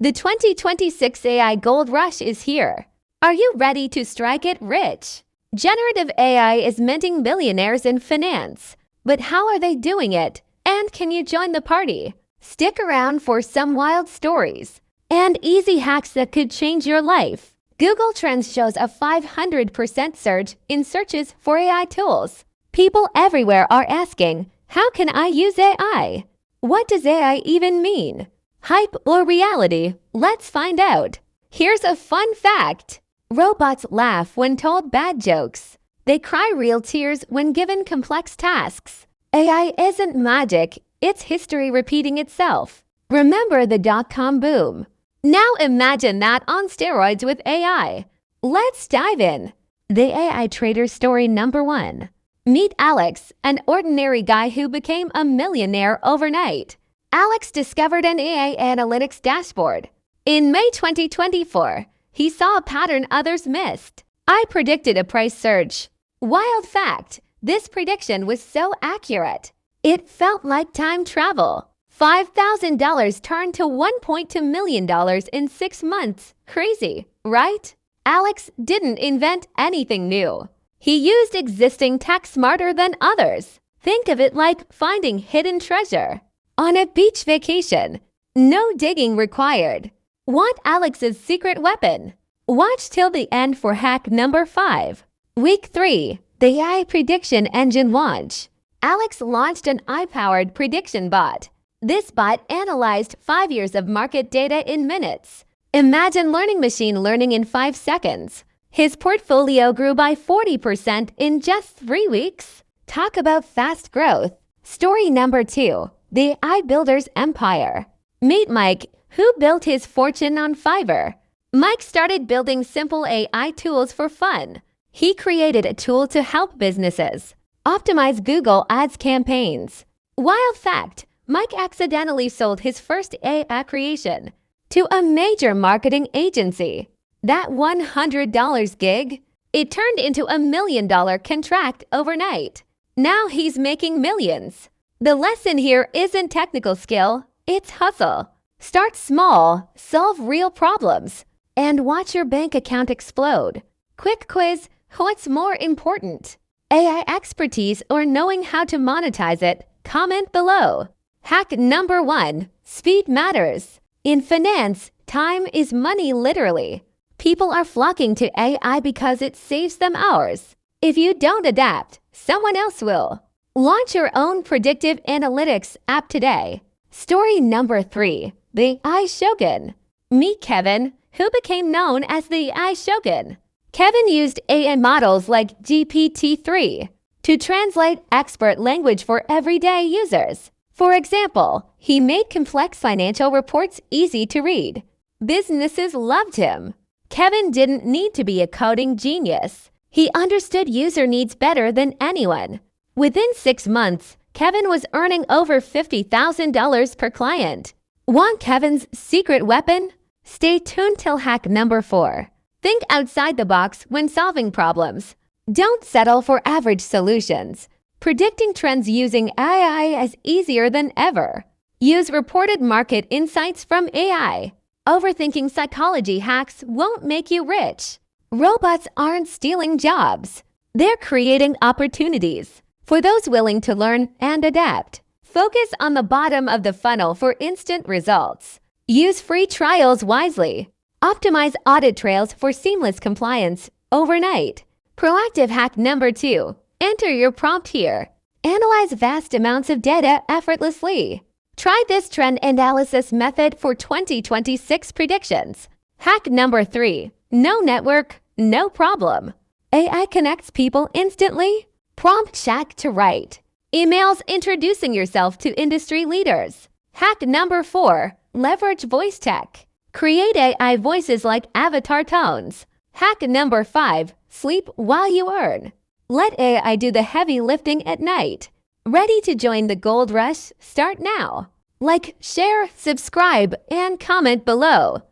The 2026 AI gold rush is here. Are you ready to strike it rich? Generative AI is minting billionaires in finance. But how are they doing it? And can you join the party? Stick around for some wild stories and easy hacks that could change your life. Google Trends shows a 500% surge in searches for AI tools. People everywhere are asking, how can I use AI? What does AI even mean? Hype or reality? Let's find out. Here's a fun fact. Robots laugh when told bad jokes. They cry real tears when given complex tasks. AI isn't magic, it's history repeating itself. Remember the dot-com boom. Now imagine that on steroids with AI. Let's dive in. The AI trader story number 1. Meet Alex, an ordinary guy who became a millionaire overnight. Alex discovered an AI analytics dashboard. In May 2024, he saw a pattern others missed. I predicted a price surge. Wild fact, this prediction was so accurate. It felt like time travel. $5,000 turned to $1.2 million in 6 months. Crazy, right? Alex didn't invent anything new. He used existing tech smarter than others. Think of it like finding hidden treasure on a beach vacation. No digging required. Want Alex's secret weapon? Watch till the end for hack number 5. Week 3. The AI prediction engine launch. Alex launched an AI-powered prediction bot. This bot analyzed 5 years of market data in minutes. Imagine learning machine learning in 5 seconds. His portfolio grew by 40% in just 3 weeks. Talk about fast growth. Story number 2. The AI builder's empire. Meet Mike, who built his fortune on Fiverr. Mike started building simple AI tools for fun. He created a tool to help businesses optimize Google Ads campaigns. Wild fact, Mike accidentally sold his first AI creation to a major marketing agency. That $100 gig, it turned into a $1 million contract overnight. Now he's making millions. The lesson here isn't technical skill, it's hustle. Start small, solve real problems, and watch your bank account explode. Quick quiz, what's more important? AI expertise or knowing how to monetize it? Comment below. Hack number 1. Speed matters. In finance, time is money literally. People are flocking to AI because it saves them hours. If you don't adapt, someone else will. Launch your own predictive analytics app today. Story number 3. The AI Shogun. Meet Kevin, who became known as the AI Shogun. Kevin used AI models like GPT-3 to translate expert language for everyday users. For example, he made complex financial reports easy to read. Businesses loved him. Kevin didn't need to be a coding genius. He understood user needs better than anyone. Within 6 months, Kevin was earning over $50,000 per client. Want Kevin's secret weapon? Stay tuned till hack number 4. Think outside the box when solving problems. Don't settle for average solutions. Predicting trends using AI is easier than ever. Use reported market insights from AI. Overthinking psychology hacks won't make you rich. Robots aren't stealing jobs. They're creating opportunities for those willing to learn and adapt. Focus on the bottom of the funnel for instant results. Use free trials wisely. Optimize audit trails for seamless compliance overnight. Proactive hack number 2. Enter your prompt here. Analyze vast amounts of data effortlessly. Try this trend analysis method for 2026 predictions. Hack number 3. No network, no problem. AI connects people instantly. Prompt Shack to write. Emails introducing yourself to industry leaders. Hack number 4. Leverage voice tech. Create AI voices like avatar tones. Hack number 5. Sleep while you earn. Let AI do the heavy lifting at night. Ready to join the gold rush? Start now. Like, share, subscribe, and comment below.